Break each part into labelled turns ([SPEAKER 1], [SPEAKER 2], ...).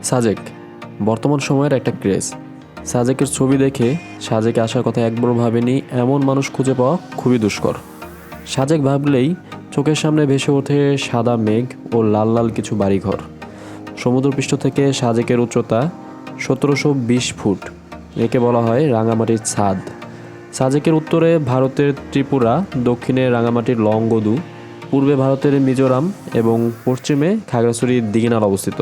[SPEAKER 1] সাজেক বর্তমান সময়ের একটা ক্রেজ। সাজেকের ছবি দেখে সাজেকে আসার কথা একবারও ভাবেনি এমন মানুষ খুঁজে পাওয়া খুবই দুষ্কর। সাজেক ভাবলেই চোখের সামনে ভেসে ওঠে সাদা মেঘ ও লাল লাল কিছু বাড়িঘর। সমুদ্রপৃষ্ঠ থেকে সাজেকের উচ্চতা 1720 ফুট। একে বলা হয় রাঙামাটির ছাদ। সাজেকের উত্তরে ভারতের ত্রিপুরা, দক্ষিণে রাঙামাটির লংগদু, পূর্বে ভারতের মিজোরাম এবং পশ্চিমে খাগড়াছড়ির দিঘিনাল অবস্থিত।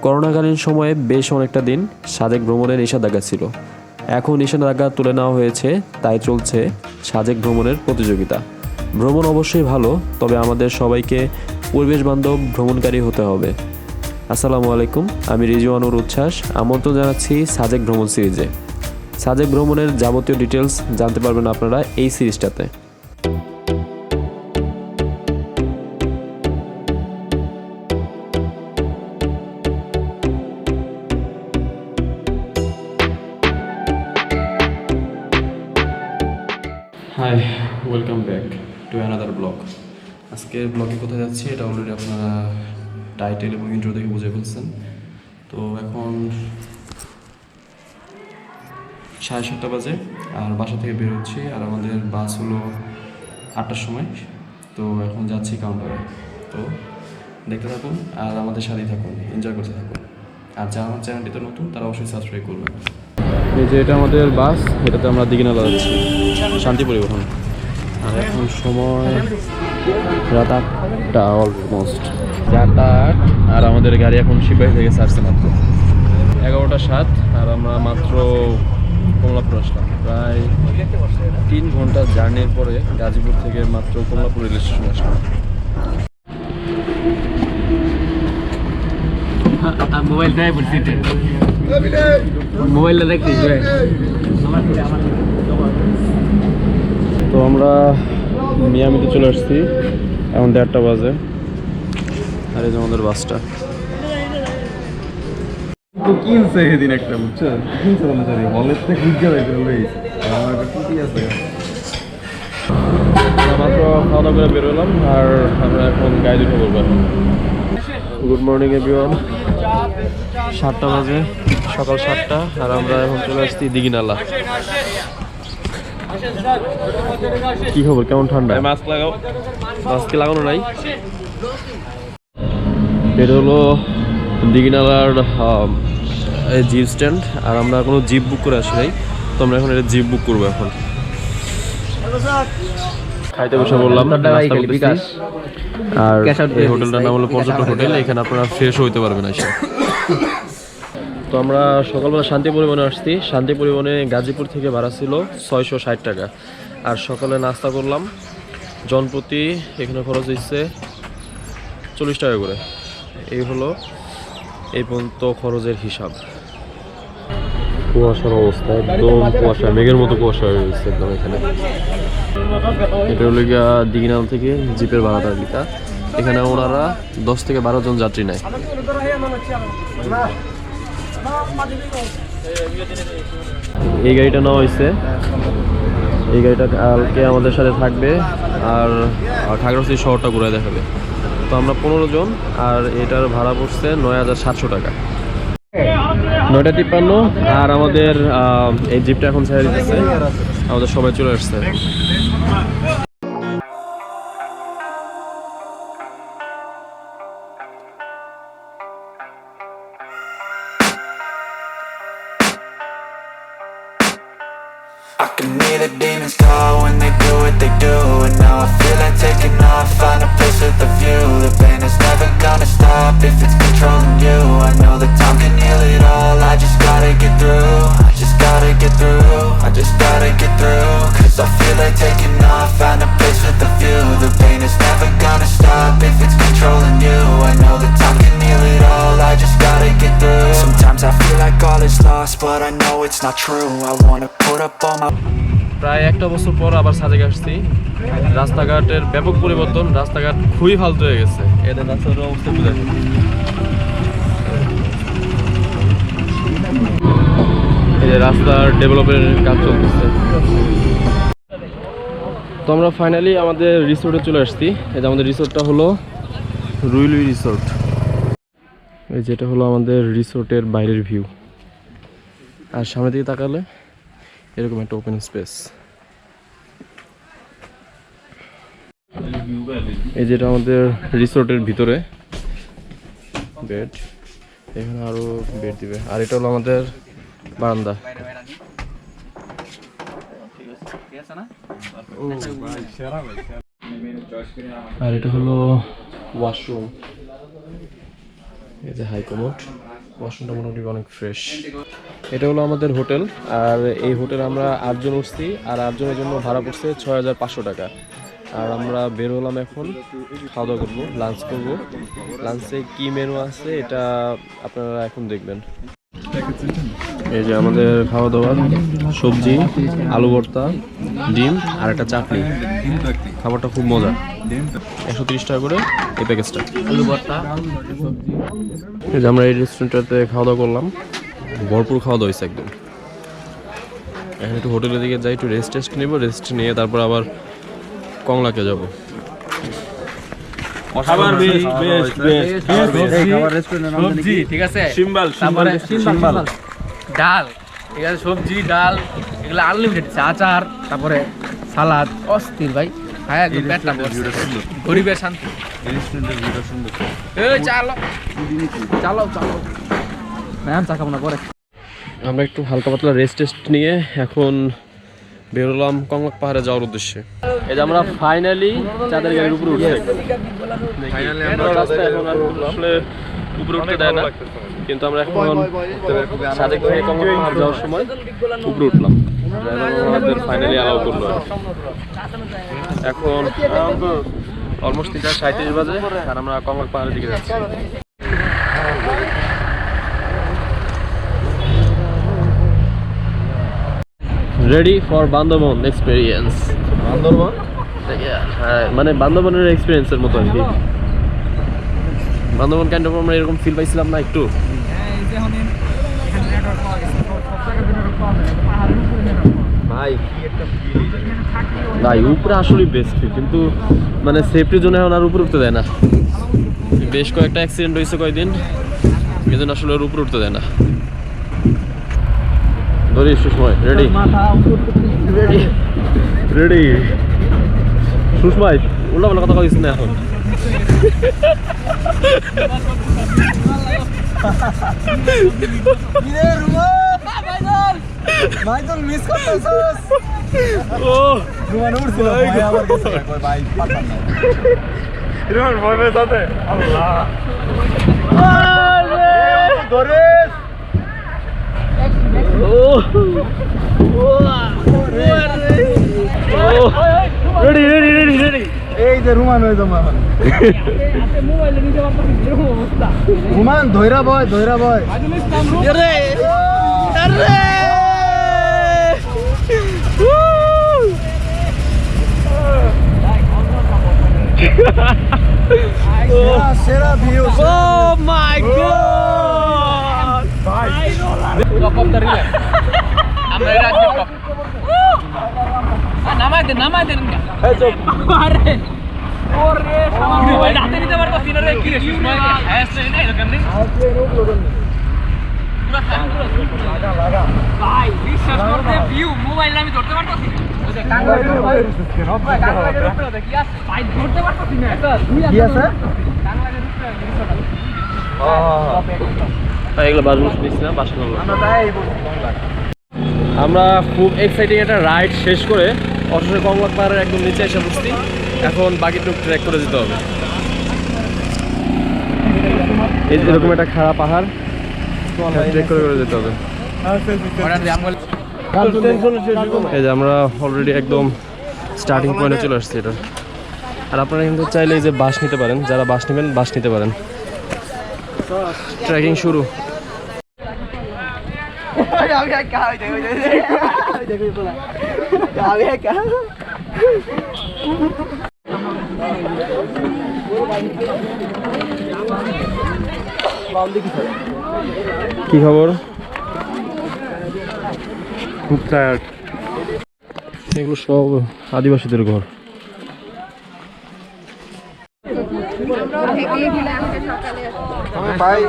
[SPEAKER 1] করোনাকালীন সময়ে বেশ অনেকটা দিন সাজেক ভ্রমণের নিষেধাজ্ঞা ছিল। এখন নিষেধাজ্ঞা তুলে নেওয়া হয়েছে, তাই চলছে সাজেক ভ্রমণের প্রতিযোগিতা। ভ্রমণ অবশ্যই ভালো, তবে আমাদের সবাইকে পরিবেশ বান্ধব ভ্রমণকারী হতে হবে। আসসালামু আলাইকুম, আমি রিজওয়ানুর উচ্ছ্বাস। আমন্ত্রণ জানাচ্ছি সাজেক ভ্রমণ সিরিজে। সাজেক ভ্রমণের যাবতীয় ডিটেলস জানতে পারবেন আপনারা এই সিরিজটাতে। Hi, welcome back to another blog. আজকের ব্লগে কোথায় যাচ্ছি এটা অলরেডি আপনারা টাইটেল এবং ইন্ট্রো দেখে বুঝে ফেলছেন। তো এখন 7:30 বাজে আর বাসা থেকে বের হচ্ছি, আর আমাদের বাস হলো 8টার সময়। তো এখন যাচ্ছি কাউন্টারে। তো দেখতে থাকুন আর আমাদের সাথেই থাকুন, এনজয় করতে থাকুন। আর যারা আমার চ্যানেলটিতে নতুন তারা অবশ্যই সাবস্ক্রাইব করবেন। এই যে এটা আমাদের বাস, এটাতে আমরা দিঘিনালা যাচ্ছি, শান্তি পরিবহন। আর এখন সময় রাত 8টা অলমোস্ট, 8:08। আর আমাদের গাড়ি এখন সিপাহী থেকে ছাড়ছে মাত্র 11:07। আর আমরা মাত্র কমলাপুর আসলাম। প্রায় 3 ঘন্টা জার্নির পরে গাজীপুর থেকে মাত্র কমলাপুর রেল স্টেশনে আসলাম। মোবাইলটা দেখছিস? তো আমরা মিয়ামিতে চলে আসছি, এখন 1:30 বাজে। আর এই যে আমাদের বাসটা
[SPEAKER 2] কিনছে সেদিন একটা, বুঝছো? কিনছে বলে সরি হলের থেকে ঘুরতে যাবে লইছে আমার একটা টুটি আছে।
[SPEAKER 1] মাত্র খাওয়া দাওয়া করে বেরোলাম আর আমরা এখন গাড়ি উঠে পড়বো। Good morning everyone. 7টা বাজে, সকাল 7টা। আর আমরা এখন চলে আসছি দিঘিনালা। কি খবর, কেমন ঠান্ডা?
[SPEAKER 2] মাস্ক লাগাও।
[SPEAKER 1] মাস্ক লাগানো নাই। এটা হলো দিঘিনালার জিপ স্ট্যান্ড। আর আমরা কোনো জিপ বুক করে আসি নাই, তো আমরা এখন এটা জিপ বুক করবো। এখন খাইতে বসে বললাম। আর এই হোটেলটার নাম হলো পর্যটক হোটেল। এখানে আপনারা ফ্রেশ হইতে পারবেন এসে। তো আমরা সকালবেলা শান্তি পরিবহনে আসছি। শান্তি পরিবহনে গাজীপুর থেকে ভাড়া ছিল 660 টাকা। আর সকালে নাস্তা করলাম, জনপ্রতি এখানে খরচ হচ্ছে 40 টাকা করে। এই হলো এই পর্যন্ত খরচের হিসাব। কুয়াশার অবস্থা, একদম কুয়াশা, মেঘের মতো কুয়াশা হয়ে গেছে একদম এখানে। এটা হলো গিয়া দিঘিনাল থেকে জিপের ভাড়া তালিকা। এখানে ওনারা 10 থেকে 12 জন যাত্রী নেয়। এই গাড়িটা নেওয়া হয়েছে, এই গাড়িটা কালকে আমাদের সাথে থাকবে আর খাগড়াছড়ি শহরটা ঘুরে দেখাবে। তো আমরা 15 জন, আর এটার ভাড়া পড়ছে 9700 টাকা। 9:53। আর আমাদের এই জিপটা এখন ছেড়ে দিতেছে, আমাদের সবাই চলে আসছে।
[SPEAKER 3] I can hear the demons call when they do what they do. And now I feel like taking off, find a place with a view. The pain is never gonna stop if it's controlling you. I know that time can heal it all, I just gotta get through. I just gotta get through, I just gotta get through. Cause I feel like taking off, find a place with a view. The pain is never gonna stop if it's controlling you. I know that time can heal it all, I just gotta get through. Sometimes I feel like all is lost, but I know it's not true. I wanna put up all my
[SPEAKER 1] প্রায় 1 বছর পর আবার সাজেক আসছি। রাস্তাঘাটের ব্যাপক পরিবর্তন, রাস্তাঘাট খুবই ফালতু হয়ে গেছে। এদের রাস্তার অবস্থা একটু দেখেন। এই যে রাস্তার ডেভেলপের কাজ চলতেছে। তো আমরা ফাইনালি আমাদের রিসোর্টে চলে আসছি। এই যে আমাদের রিসোর্টটা হলো রুইলুই রিসোর্ট। এই যেটা হলো আমাদের রিসোর্টের বাইরের ভিউ, আর সামনে দিকে তাকালে এরকম একটা ওপেন স্পেস। এই যেটা আমাদের রিসোর্টের ভিতরে বেড, এখানে আরো বেড দিবে। আর এটা হলো আমাদের বারান্দা। আর এটা হলো ওয়াশরুম, এই যে হাই কমোড। ওয়াশরুমটা মোটামুটি অনেক ফ্রেশ। এটা হলো আমাদের হোটেল, আর এই হোটেলে আমরা 8 জন উঠছি, আর 8 জনের জন্য ভাড়া পড়ছে 6500 টাকা। আর আমরা বের হলাম, এখন খাওয়া দাওয়া করবো, লাঞ্চ করবো। লাঞ্চে কি মেনু আছে এটা আপনারা এখন দেখবেন। এই যে আমাদের খাওয়া দাওয়া, সবজি, আলু ভর্তা, ডিম আর একটা চাটনি। খাবারটা খুব মজা, 130 টাকা করে এই প্যাকেজটা। আলু ভর্তা। এই যে আমরা এই রেস্টুরেন্টটাতে খাওয়া দাওয়া করলাম, ভরপুর খাওয়া দাওয়া হয়েছে একদম। এখন একটু হোটেলের দিকে যাই, একটু রেস্ট নেবো, রেস্ট নিয়ে তারপর আবার কংলাকে যাব।
[SPEAKER 2] খাবার বেস্ট খাবার রেস্টুরেন্টের নাম জানি কি?
[SPEAKER 4] ঠিক আছে,
[SPEAKER 2] সিম্বাল
[SPEAKER 4] ডাল, ঠিক আছে, সবজি ডাল এগুলো আনলিমিটেড, আচার, তারপরে সালাদ, অস্থির ভাই। হ্যাঁ, একদম পেটটা ভরছে। গরিবের শান্তি।
[SPEAKER 2] রেস্টুরেন্টের ভিউটা সুন্দর।
[SPEAKER 4] এই চালো চালো চালো, ম্যাম চা খাবো না পরে।
[SPEAKER 1] আমরা একটু হালকা পাতলা রেস্ট নিয়ে এখন বেরোলাম কংলাক পাহাড়ে যাওয়ার উদ্দেশ্যে। এই যে আমরা ফাইনালি চাঁদের গাড়ির উপরে উঠছি। ফাইনালি আমরা রাস্তায় এখন আসলে উপরে উঠতে দেয় না, কিন্তু আমরা এখন সাদেক থেকে কংলাক পাহাড় যাওয়ার সময় উপরে উঠলাম। আমাদের ফাইনালি অ্যালাউ করলো। এখন অলমোস্ট 3:37 বাজে, আর আমরা কংলাক পাহাড়ের দিকে যাচ্ছি। Ready for Bandarban experience.
[SPEAKER 2] Bandarban
[SPEAKER 1] হ্যাঁ, মানে বান্দরবনের এক্সপিরিয়েন্সের মতো আর কি। বান্দরবন ক্যান্টন আমরা এরকম ফিল পাইছিলাম না একটু?
[SPEAKER 2] ভাই কি একটা ফিল
[SPEAKER 1] ভাই উপরে আসলেই বেস্ট ফিল, কিন্তু মানে সেফটির জন্য এখন আর উপরে উঠতে দেয় না। বেশ কয়েকটা অ্যাক্সিডেন্ট হয়েছে কয়েকদিন, এই জন্য আসলে আর উপরে উঠতে দেয় না। ধরি Sushmoy ready ready ready Sushmoy উল্টা পাল্টা কথা কইছিস না এখন।
[SPEAKER 2] মিস করতেছস।
[SPEAKER 1] ও
[SPEAKER 2] রুমান উঠছিল ভাই, আবার গেছে ভাই পাতা না। রুমান ভয় পেয়ে সাথে আল্লাহ দরেস।
[SPEAKER 1] Ready ready ready ready.
[SPEAKER 2] এই যে রুমান হয়ে জমা এখন। রুমান ধৈরা বয় সেরা ভিউ।
[SPEAKER 1] ও মাই গড
[SPEAKER 2] ভাই
[SPEAKER 4] টপ অফ দ্য রিভার। আমরা এর আগে টপ নামাই দেন
[SPEAKER 1] এই চুপ।
[SPEAKER 4] আরে ওরে সামনে ভাই রাতে নিতে পারতো সিনারে কি রে সুষময় হ্যাঁ নাই দোকান নেই পুরো লাগা ভাই বিশ্বাস করতে ভিউ মোবাইল আমি ধরতে পারতাছি না। ওই যে কাঙ্গা কাঙ্গালের উপরে কি আছে ভাই ধরতে পারতাছি না।
[SPEAKER 2] কি আছে?
[SPEAKER 4] কাঙ্গালের উপরে রিসোর্ট আছে।
[SPEAKER 1] এগুলো বাজমুস নিস না পাশে করলাম।
[SPEAKER 2] আমরা তাই বলছি
[SPEAKER 1] আমরা খুব এক্সাইটিং একটা রাইড শেষ করে অবশেষে কংলাক পাহাড়ের একদম নিচে এসে বসছি। এখন বাকিটুক ট্রেক করে যেতে হবে। এই যে এরকম একটা খাড়া পাহাড়, ট্রেক করে করে যেতে হবে। এই যে আমরা অলরেডি একদম স্টার্টিং পয়েন্টে চলে আসছি এটা। আর আপনারা কিন্তু চাইলে এই যে বাস নিতে পারেন, যারা বাস নেবেন বাস নিতে পারেন। ট্রেকিং শুরু। কি খবর? খুব টায়ার্ড। এগুলো সব আদিবাসীদের ঘর।
[SPEAKER 2] ভাই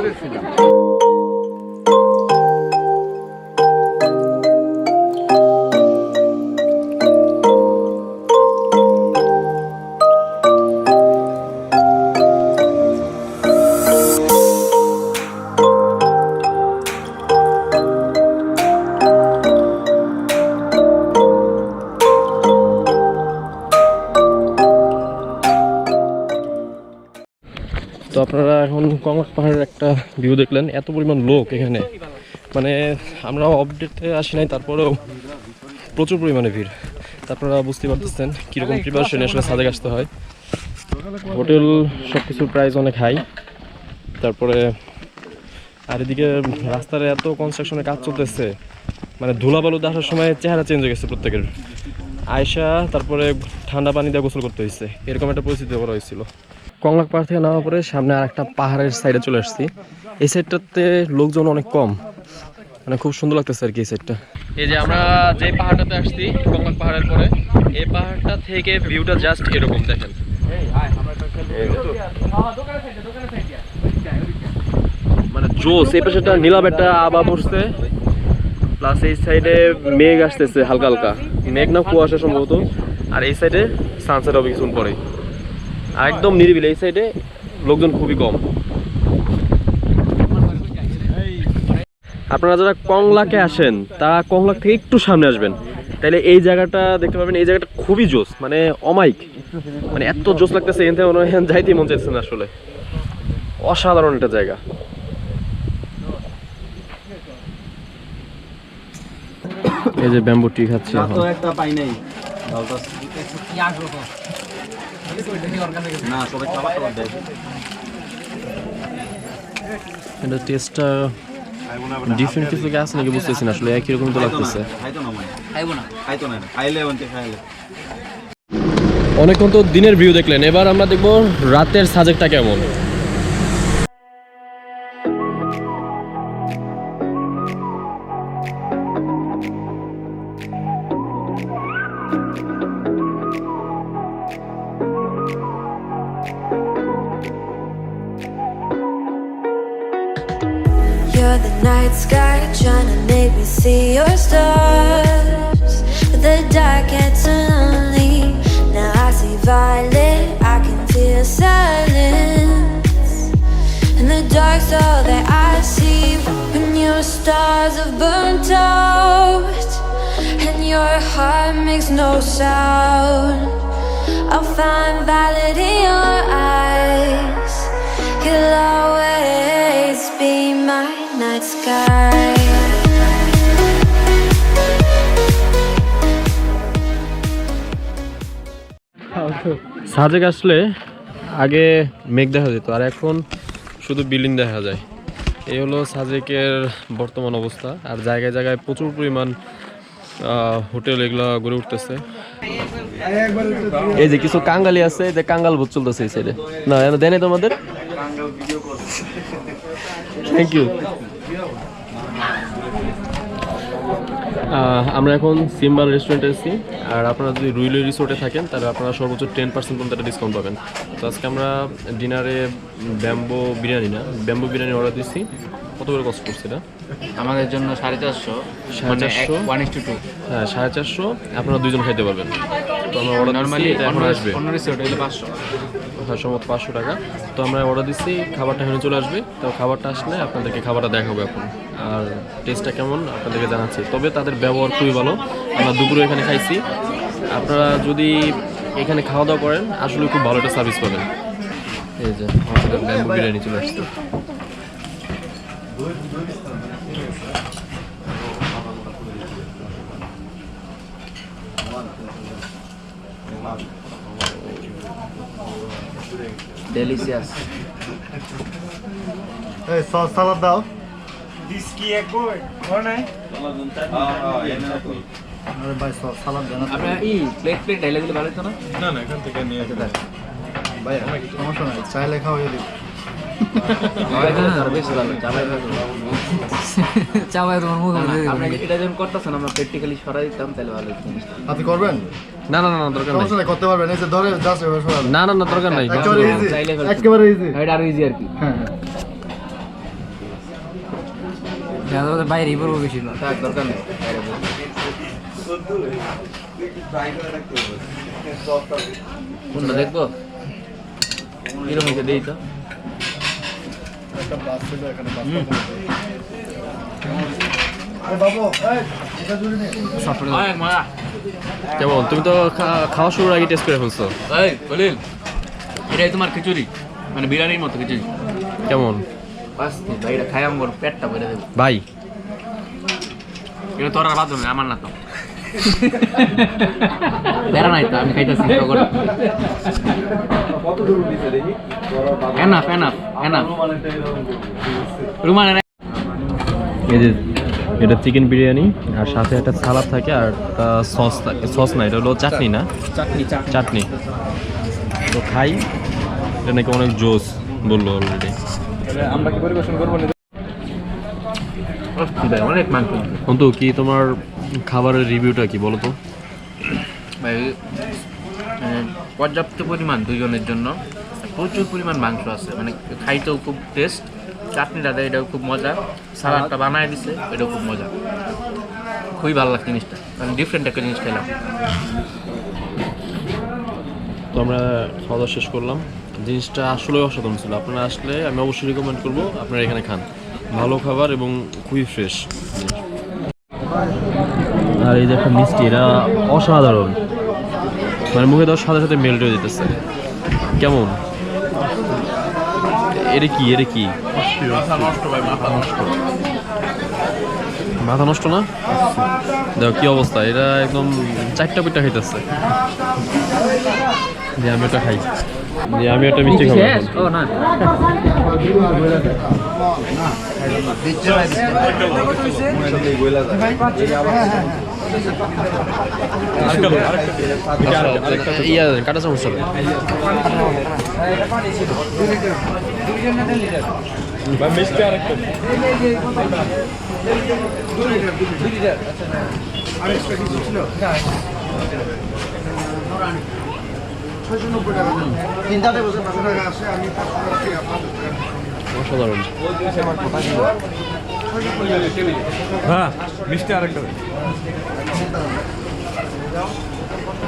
[SPEAKER 1] তো আপনারা এখন কংলাক পাহাড়ের একটা ভিউ দেখলেন, এত পরিমাণ লোক এখানে, মানে আমরা আপডেটে আসি নাই, তারপরেও প্রচুর পরিমাণে ভিড়। তা আপনারা বুঝতে পারতেছেন কীরকম প্রিপারেশন আসলে সাজেক আসতে হয়। হোটেল সব কিছুর প্রাইস অনেক হাই, তারপরে আর এদিকে রাস্তার এত কনস্ট্রাকশনের কাজ চলতেছে, মানে ধুলাবালু দেখার সময় চেহারা চেঞ্জ হয়ে গেছে প্রত্যেকের। আয়সা তারপরে ঠান্ডা পানি দিয়ে গোসল করতে হয়েছে, এরকম একটা পরিস্থিতি করা হয়েছিল। কংলাক পাহাড় থেকে নামার পরে সামনে আর একটা পাহাড়ের সাইডে চলে আসছি। এই সাইডটাতে লোকজন অনেক কম, মানে খুব সুন্দর লাগতেছে আর কি এই সাইডটা। এই যে আমরা যে পাহাড়টাতে আসছি কংলাক পাহাড়ের পরে, এই পাহাড়টা থেকে ভিউটা জাস্ট এরকম দেখেন। মানে জোস, এই পাশে একটা নীলাভ একটা আবা পড়ছে, প্লাস এই সাইডে মেঘ আসতেছে হালকা হালকা, মেঘ না কুয়াশা সম্ভবত। আর এই সাইডে সানসেট হবে কিছুক্ষণ পরেই, আর একদম নিরিবিলি। এই সাইডে লোকজন খুবই কম। আপনারা যারা কংলাকে আসেন তারা কংলাক থেকে একটু সামনে আসবেন, তাইলে এই জায়গাটা দেখতে পাবেন। এই জায়গাটা খুবই জোস, মানে অমাইক, মানে এত জোস লাগতেছে, এখান থেকে মনে হয় যাইতেই মন চাইছে না আসলে। অসাধারণ একটা জায়গা। এই যে ব্যাম্বু ট্রি খাচ্ছি এখন।
[SPEAKER 2] একটা পাই নাই না, সবাই খাবার দেয়।
[SPEAKER 1] এটা টেস্টটা ডিফারেন্ট কিছু কি আছে নাকি বুঝতেছি না আসলে, একই রকম তো লাগতেছে। অনেকক্ষণ তো দিনের ভিউ দেখলেন, এবার আমরা দেখবো রাতের সাজেকটা কেমন।
[SPEAKER 5] You're the night sky trying to make me see your stars. But the dark gets so lonely. Now I see violet, I can feel silence. In the dark's all that I see. When your stars have burnt out and your heart makes no sound, I'll find violet in your eyes. You'll always be my night sky.
[SPEAKER 1] Sajek আসলে আগে মেঘ দেখা যেত, আর এখন শুধু building দেখা যায়। এই হলো সাজেকের বর্তমান অবস্থা। আর জায়গায় জায়গায় প্রচুর পরিমাণ হোটেল এগুলো গড়ে উঠতেছে। এই যে কিছু কাঙ্গালি আছে, যে কাঙ্গাল ভূত চলতেছে এই সাইডে। না দেয় নাই তোমাদের? Thank you. আমরা এখন সিম্বাল রেস্টুরেন্টে এসেছি, আর আপনারা যদি রুইলি রিসোর্টে থাকেন তাহলে আপনারা সর্বোচ্চ 10% পর্যন্ত একটা ডিসকাউন্ট পাবেন। তো আজকে আমরা ডিনারে ব্যাম্বো বিরিয়ানি অর্ডার দিচ্ছি। কত করে কষ্ট করছে এটা?
[SPEAKER 4] আমাদের জন্য 450
[SPEAKER 1] 450
[SPEAKER 4] 1:2।
[SPEAKER 1] হ্যাঁ 450, আপনারা দুইজন খাইতে পারবেন। তো আমরা অর্ডার নরমালি এটা এখন আসবে,
[SPEAKER 4] অন্য রিসোর্ট হলে 500,
[SPEAKER 1] হ্যাঁ সম্ভবত 500 টাকা। তো আমরা অর্ডার দিচ্ছি, খাবারটা এখানে চলে আসবে। তো খাবারটা আসলে আপনাদেরকে খাবারটা দেখাবো এখন, আর টেস্টটা কেমন আপনাদেরকে জানাচ্ছি। তবে তাদের ব্যবহার খুবই ভালো। আমরা দুপুরে এখানে খাইছি। আপনারা যদি এখানে খাওয়া দাওয়া করেন আসলে খুব ভালো একটা সার্ভিস পাবেন। এই যে আমাদের ব্যাম্বু বিরিয়ানি চলে আসছে।
[SPEAKER 4] ডেলিশিয়াস।
[SPEAKER 2] এই সস সালাদ দাও। আরে ভাই সস সালাদ দেন।
[SPEAKER 4] আপনারা প্লেট ঢাইলে দিলে ভালো হতো না?
[SPEAKER 2] না এখান থেকে নিয়ে যেতে ভাই, সমস্যা নাই, চাইলে খাওয়া হয়ে দিই।
[SPEAKER 4] এটা যখন করতেছেন আমরা প্র্যাকটিক্যালি সরাই দিতাম তাহলে ভালো হতো।
[SPEAKER 2] আপনি করবেন?
[SPEAKER 1] না দরকার নাই।
[SPEAKER 2] সমস্যা নাই, করতে পারবেন। এই যে ধরে জাস্ট এভাবে সরাবেন।
[SPEAKER 1] না দরকার নাই।
[SPEAKER 2] একেবারে ইজি,
[SPEAKER 4] চাইলে
[SPEAKER 2] একেবারে ইজি।
[SPEAKER 4] এটা আরো ইজি আর কি।
[SPEAKER 2] হ্যাঁ
[SPEAKER 4] বাইরে বলবো বেশি না তার দরকার নেই কোনটা দেখবো কিরকম হয়েছে দেই তো
[SPEAKER 1] কেমন তুমি তো খাওয়া শুরুর আগে টেস্ট করে ফেলছো
[SPEAKER 4] এই কলিল এটাই তোমার খিচুড়ি মানে বিরিয়ানির মতো খিচুড়ি
[SPEAKER 1] কেমন
[SPEAKER 4] বাস এটা খাই আমার পেটটা ভরে দেবো
[SPEAKER 1] ভাই
[SPEAKER 4] এটা তোর আর বাদ হবে আমার না তো বেড়া নাই তো আমি খাইতেছি এনাফ এনাফ এনাফ রুমানের
[SPEAKER 1] এই যে এটা চিকেন বিরিয়ানি আর সাথে একটা সালাদ থাকে আর একটা সস থাকে সস না এটা হলো চাটনি না চাটনি তো খাই এটা নাকি অনেক জোস বললো অলরেডি
[SPEAKER 2] আমরা কি পরিবেশন করবো
[SPEAKER 4] অনেক মাংস
[SPEAKER 1] কিন্তু কি তোমার খাবারের রিভিউটা কি বলো তো
[SPEAKER 4] ভাই পর্যাপ্ত পরিমাণ দুজনের জন্য প্রচুর পরিমাণ মাংস আছে মানে খাইতেও খুব টেস্ট চাটনিটা দেয় এটাও খুব মজা সালাডটা বানায় দিছে এটাও খুব মজা খুবই ভালো লাগছে জিনিসটা মানে ডিফারেন্ট একটা জিনিস খেলাম
[SPEAKER 1] তো আমরা খাওয়া দাওয়া শেষ করলাম জিনিসটা আসলে অসাধারণ ছিল আপনারা আসলে আমি অবশ্যই রিকমেন্ড করবো আপনারা এখানে খান ভালো খাবার এবং খুবই ফ্রেশ আর এই যে একটা মিষ্টি এটা অসাধারণ মানে মুখে দেওয়ার সাথে সাথে মেল্ট হয়ে যেতেছে কেমন এটা কি মাথা নষ্ট না দেখো কি অবস্থা এটা একদম চারটা পিঠা খাইতেছে যে আমি একটা খাই যে আমি একটা মিষ্টি খাবো এখন।
[SPEAKER 4] ও না
[SPEAKER 1] ইয়া কাটা চামচ চলে
[SPEAKER 2] মিষ্টি আরেকটা
[SPEAKER 1] অসাধারণ
[SPEAKER 2] হ্যাঁ মিষ্টি আরেকটা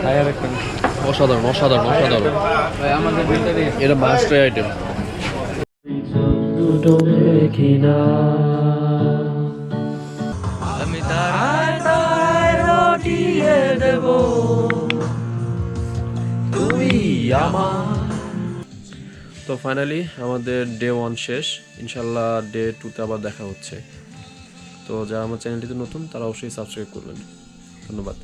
[SPEAKER 2] আরেকটা
[SPEAKER 1] অসাধারণ অসাধারণ অসাধারণ এটা মাস্ট আইটেম
[SPEAKER 4] আমি তার রটিয়ে দেব তুমি আমার
[SPEAKER 1] তো ফাইনালি আমাদের ডে 1 শেষ ইনশাল্লাহ ডে 2 তে আবার দেখা হচ্ছে তো যারা আমার চ্যানেলটিতে নতুন তারা অবশ্যই সাবস্ক্রাইব করবেন ধন্যবাদ